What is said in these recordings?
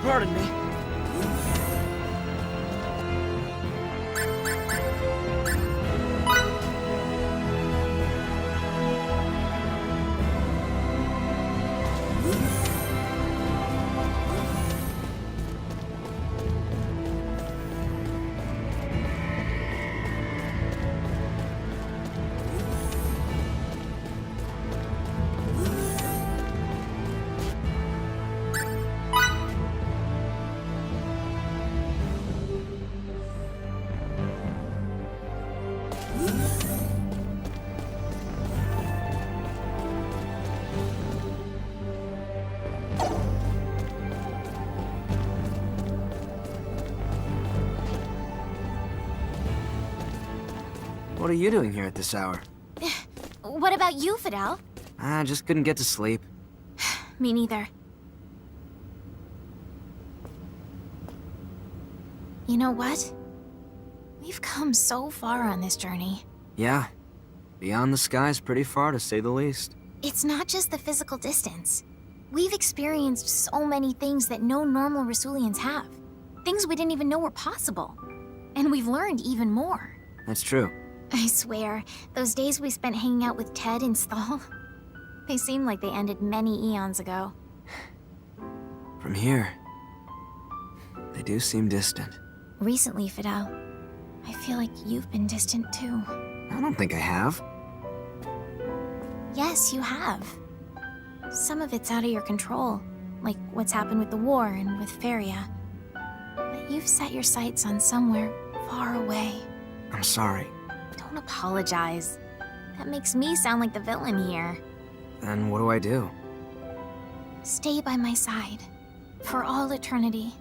Pardon me. What are you doing here at this hour? What about you, Fidel? I just couldn't get to sleep. Me neither. You know what? We've come so far on this journey. Yeah. Beyond the skies pretty far, to say the least. It's not just the physical distance. We've experienced so many things that no normal Rasulians have. Things we didn't even know were possible. And we've learned even more. That's true. I swear, those days we spent hanging out with Ted and Stahl, they seem like they ended many eons ago. From here, they do seem distant. Recently, Fidel, I feel like you've been distant too. I don't think I have. Yes, you have. Some of it's out of your control, like what's happened with the war and with Feria. But you've set your sights on somewhere far away. I'm sorry. Don't apologize. That makes me sound like the villain here. Then what do I do? Stay by my side. For all eternity.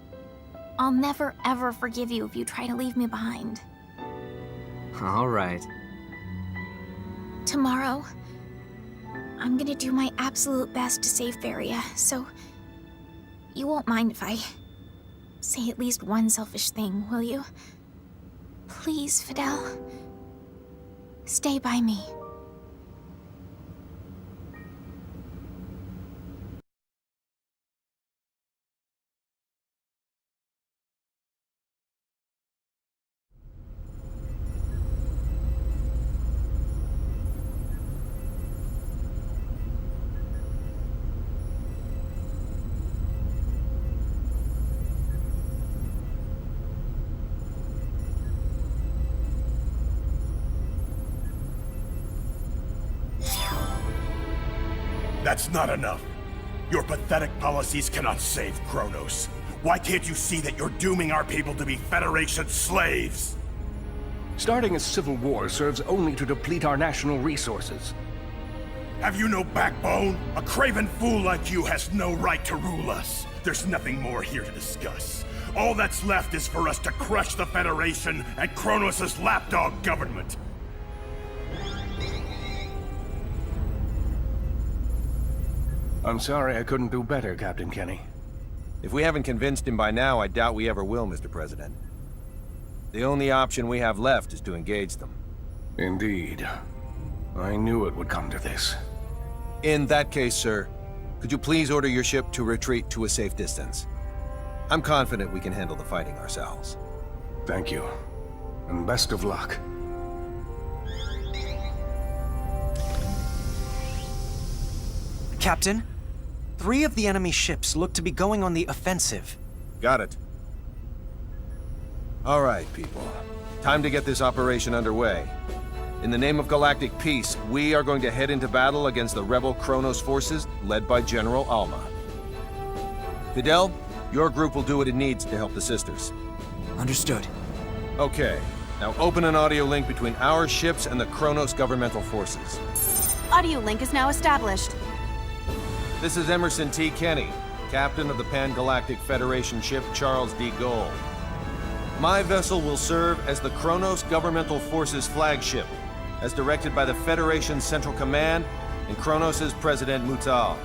I'll never ever forgive you if you try to leave me behind. All right. Tomorrow, I'm gonna do my absolute best to save Feria, so you won't mind if I say at least one selfish thing, will you? Please, Fidel. Stay by me. That's not enough. Your pathetic policies cannot save Kronos. Why can't you see that you're dooming our people to be Federation slaves? Starting a civil war serves only to deplete our national resources. Have you no backbone? A craven fool like you has no right to rule us. There's nothing more here to discuss. All that's left is for us to crush the Federation and Kronos' lapdog government. I'm sorry I couldn't do better, Captain Kenny. If we haven't convinced him by now, I doubt we ever will, Mr. President. The only option we have left is to engage them. Indeed. I knew it would come to this. In that case, sir, could you please order your ship to retreat to a safe distance? I'm confident we can handle the fighting ourselves. Thank you. And best of luck. Captain, 3 of the enemy ships look to be going on the offensive. Got it. All right, people. Time to get this operation underway. In the name of galactic peace, we are going to head into battle against the rebel Kronos forces led by General Alma. Fidel, your group will do what it needs to help the sisters. Understood. Okay, now open an audio link between our ships and the Kronos governmental forces. Audio link is now established. This is Emerson T. Kenny, captain of the Pan-Galactic Federation ship Charles D. Gold. My vessel will serve as the Kronos Governmental Forces flagship, as directed by the Federation's Central Command and Kronos' President Mutal.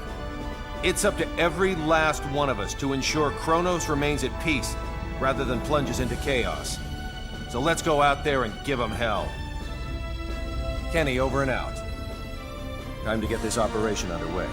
It's up to every last one of us to ensure Kronos remains at peace, rather than plunges into chaos. So let's go out there and give them hell. Kenny, over and out. Time to get this operation underway.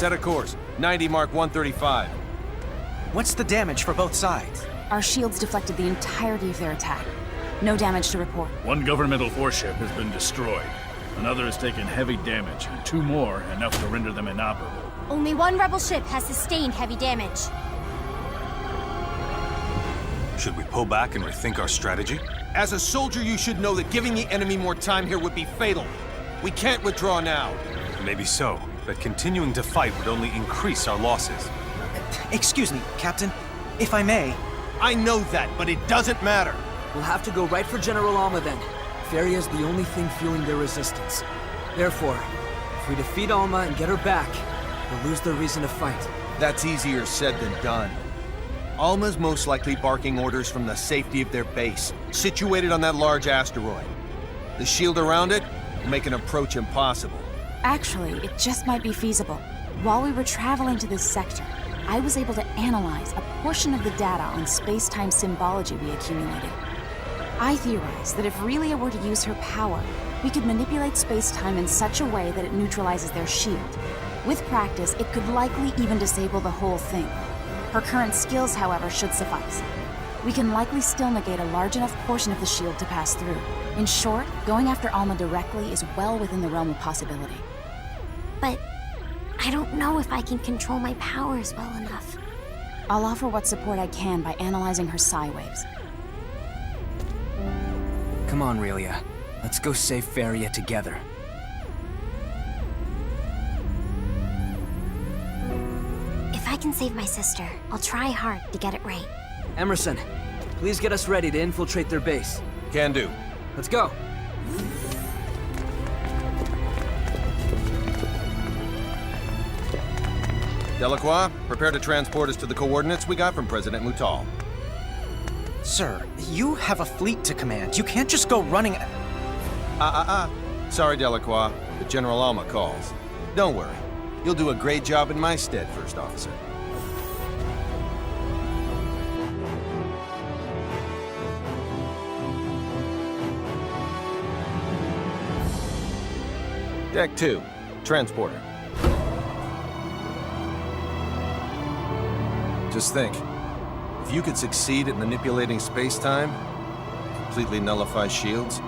Set a course. 90 Mark 135. What's the damage for both sides? Our shields deflected the entirety of their attack. No damage to report. One governmental warship has been destroyed. Another has taken heavy damage, and 2 more enough to render them inoperable. Only 1 rebel ship has sustained heavy damage. Should we pull back and rethink our strategy? As a soldier, you should know that giving the enemy more time here would be fatal. We can't withdraw now. Maybe so, but continuing to fight would only increase our losses. Excuse me, Captain. If I may. I know that, but it doesn't matter. We'll have to go right for General Alma then. Feria's the only thing fueling their resistance. Therefore, if we defeat Alma and get her back, we'll lose their reason to fight. That's easier said than done. Alma's most likely barking orders from the safety of their base, situated on that large asteroid. The shield around it will make an approach impossible. Actually, it just might be feasible. While we were traveling to this sector, I was able to analyze a portion of the data on space-time symbology we accumulated. I theorize that if Relia were to use her power, we could manipulate space-time in such a way that it neutralizes their shield. With practice, it could likely even disable the whole thing. Her current skills, however, should suffice. We can likely still negate a large enough portion of the shield to pass through. In short, going after Alma directly is well within the realm of possibility. But I don't know if I can control my powers well enough. I'll offer what support I can by analyzing her psi waves. Come on, Relia. Let's go save Feria together. If I can save my sister, I'll try hard to get it right. Emerson, please get us ready to infiltrate their base. Can do. Let's go. Delacroix, prepare to transport us to the coordinates we got from President Mutal. Sir, you have a fleet to command. You can't just go running... Sorry, Delacroix, but General Alma calls. Don't worry. You'll do a great job in my stead, First Officer. Deck 2, transporter. Just think, if you could succeed at manipulating space-time, completely nullify shields,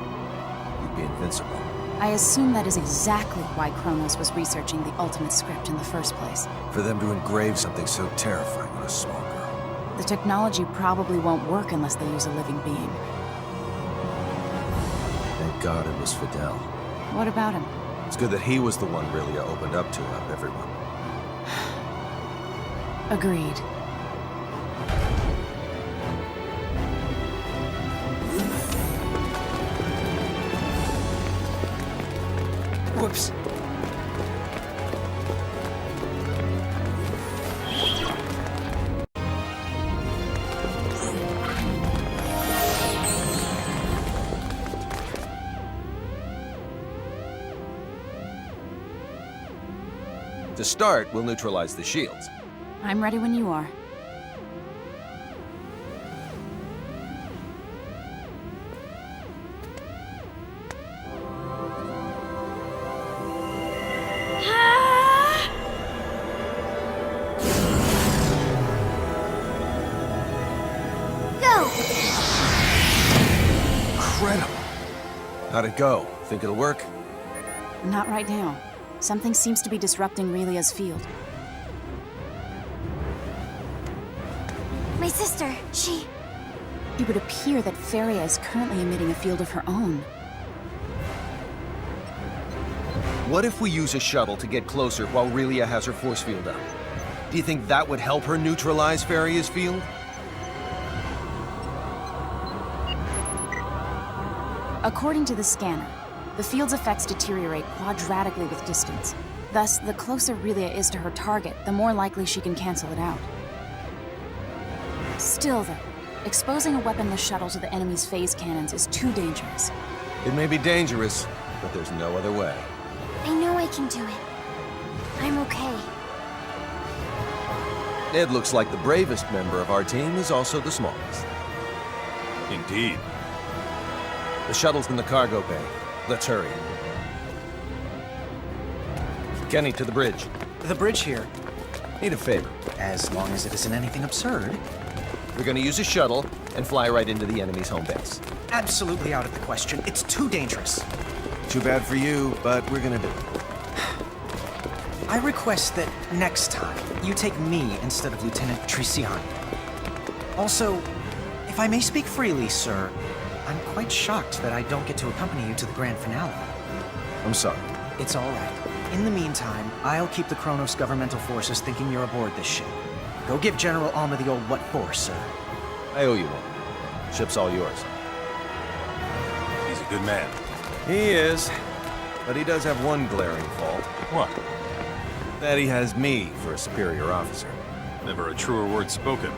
you'd be invincible. I assume that is exactly why Kronos was researching the ultimate script in the first place. For them to engrave something so terrifying on a small girl. The technology probably won't work unless they use a living being. Thank God it was Fidel. What about him? It's good that he was the one Relia opened up to out of everyone. Agreed. Whoops. To start, we'll neutralize the shields. I'm ready when you are. Incredible! How'd it go? Think it'll work? Not right now. Something seems to be disrupting Relia's field. My sister, she... It would appear that Feria is currently emitting a field of her own. What if we use a shuttle to get closer while Relia has her force field up? Do you think that would help her neutralize Feria's field? According to the scanner, the field's effects deteriorate quadratically with distance. Thus, the closer Relia is to her target, the more likely she can cancel it out. Still, though, exposing a weaponless shuttle to the enemy's phase cannons is too dangerous. It may be dangerous, but there's no other way. I know I can do it. I'm okay. It looks like the bravest member of our team is also the smallest. Indeed. The shuttle's in the cargo bay. Let's hurry. Kenny, to the bridge. The bridge here, Need a favor. as long as it isn't anything absurd. We're gonna use a shuttle and fly right into the enemy's home base. Absolutely out of the question. It's too dangerous. Too bad for you, but we're gonna do it. I request that next time you take me instead of Lieutenant Triciani. Also, if I may speak freely, sir, I'm quite shocked that I don't get to accompany you to the grand finale. I'm sorry. It's all right. In the meantime, I'll keep the Kronos governmental forces thinking you're aboard this ship. Go give General Alma the old what for, sir. I owe you one. Ship's all yours. He's a good man. He is, but he does have one glaring fault. What? That he has me for a superior officer. Never a truer word spoken.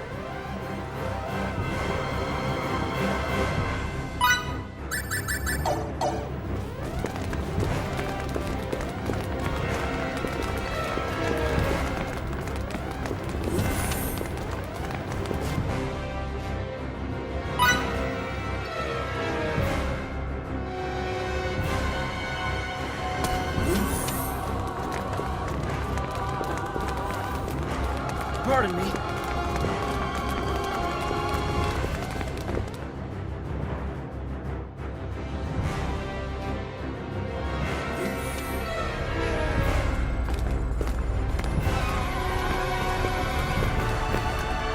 Pardon me.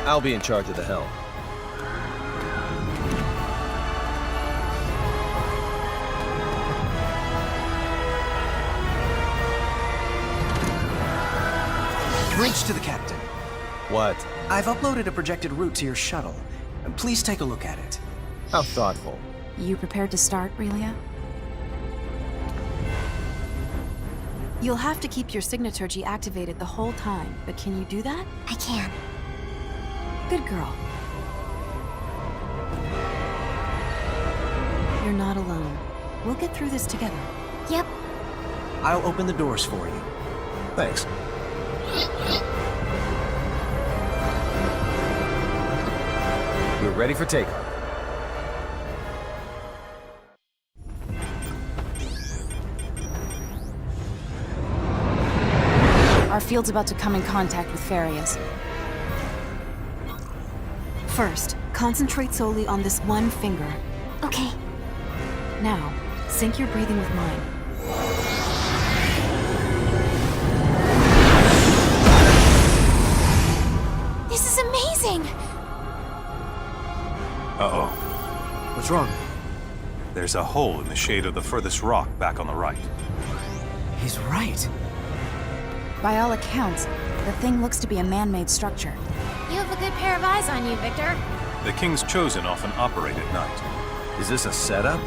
I'll be in charge of the helm. Bridge to the captain. What? I've uploaded a projected route to your shuttle. Please take a look at it. How thoughtful. You prepared to start, Relia? You'll have to keep your signaturgy activated the whole time, but can you do that? I can. Good girl. You're not alone. We'll get through this together. Yep. I'll open the doors for you. Thanks. We're ready for takeoff. Our field's about to come in contact with Farias. First, concentrate solely on this one finger. Okay. Now, sync your breathing with mine. This is amazing! Uh-oh. What's wrong? There's a hole in the shade of the furthest rock back on the right. He's right. By all accounts, the thing looks to be a man-made structure. You have a good pair of eyes on you, Victor. The King's Chosen often operate at night. Is this a setup?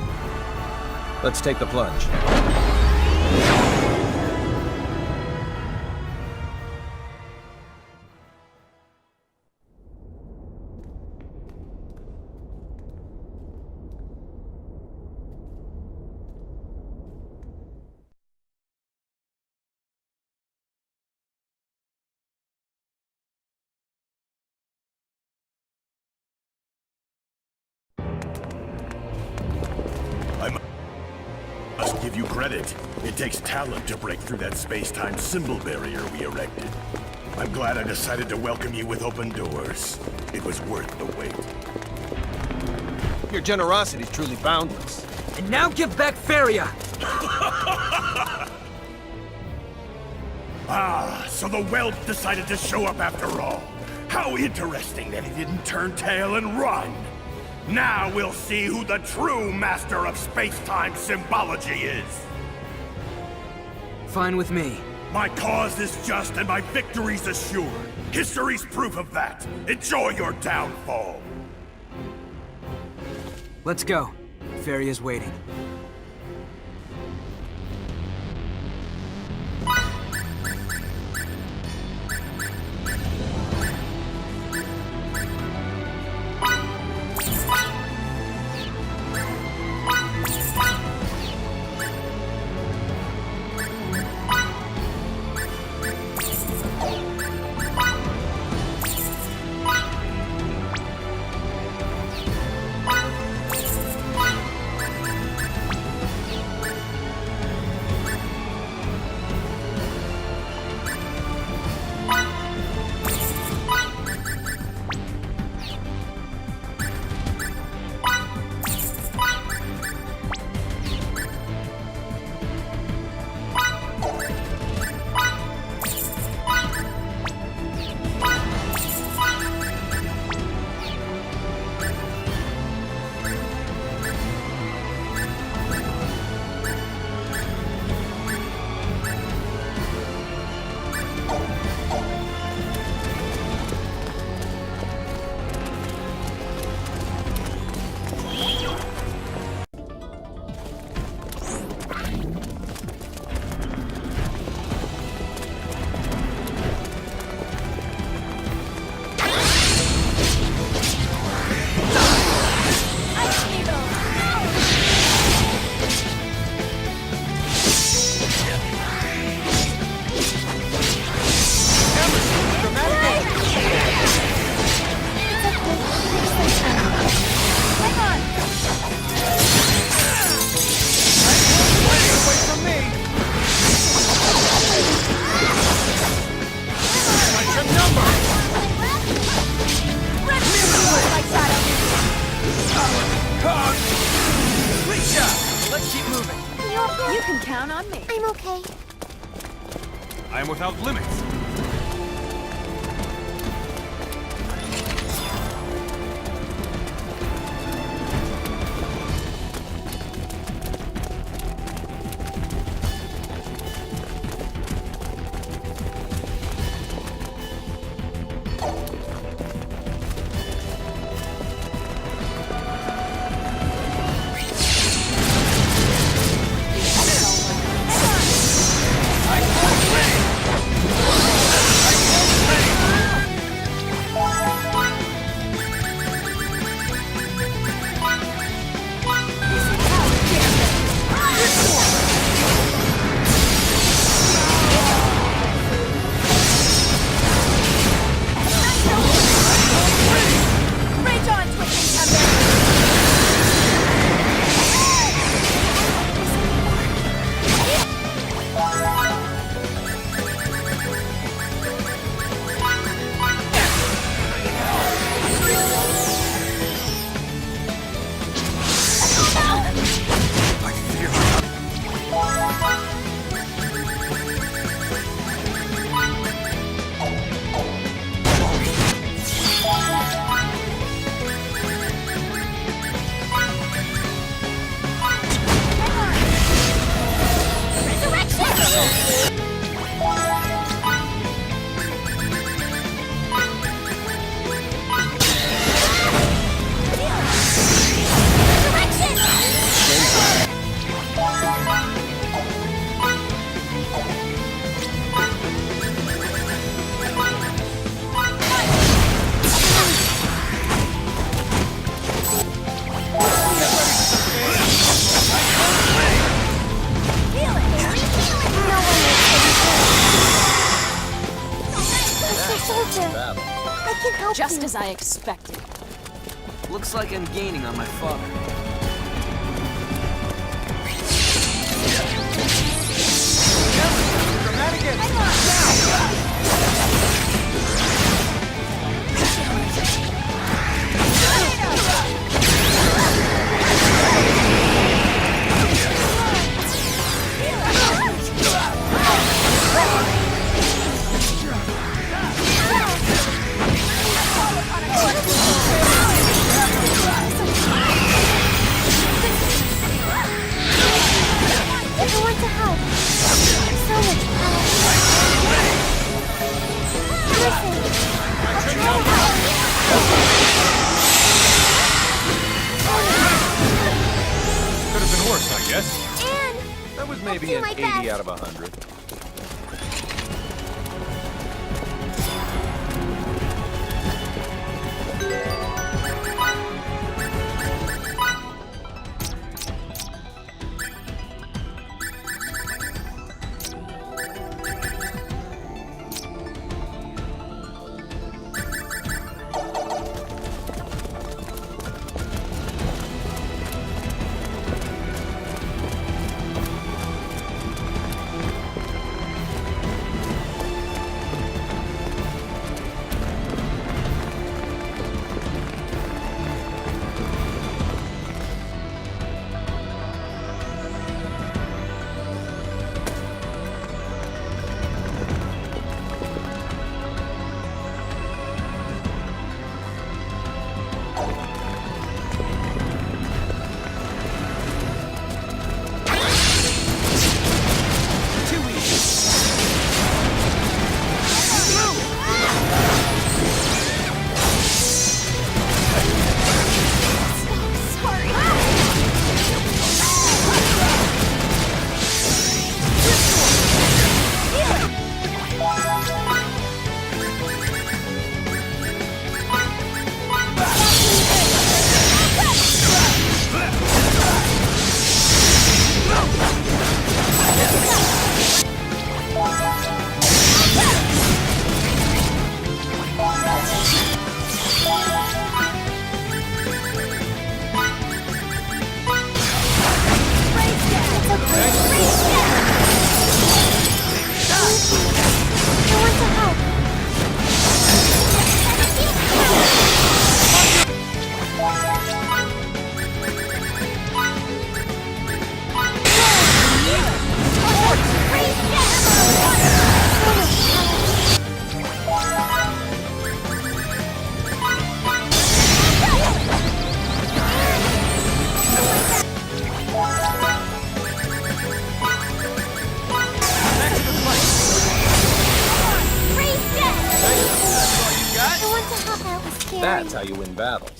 Let's take the plunge. I must give you credit. It takes talent to break through that space-time symbol barrier we erected. I'm glad I decided to welcome you with open doors. It was worth the wait. Your generosity is truly boundless. And now give back Faria! Ah, so the whelp decided to show up after all. How interesting that he didn't turn tail and run. Now we'll see who the true master of space-time symbology is. Fine with me. My cause is just and my victory's assured. History's proof of that. Enjoy your downfall. Let's go. Faria's waiting. I am without limits. Just as I expected. Looks like I'm gaining on my father. Could have been worse, I guess. And That was maybe an 80 out of 100. I want to help out with Scary. That's how you win battles.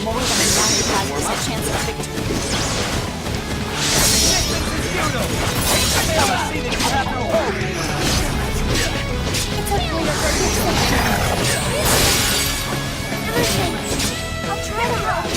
More than a 95% chance of victory. It's okay. Emerson, I'll try to help.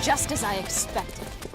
Just as I expected.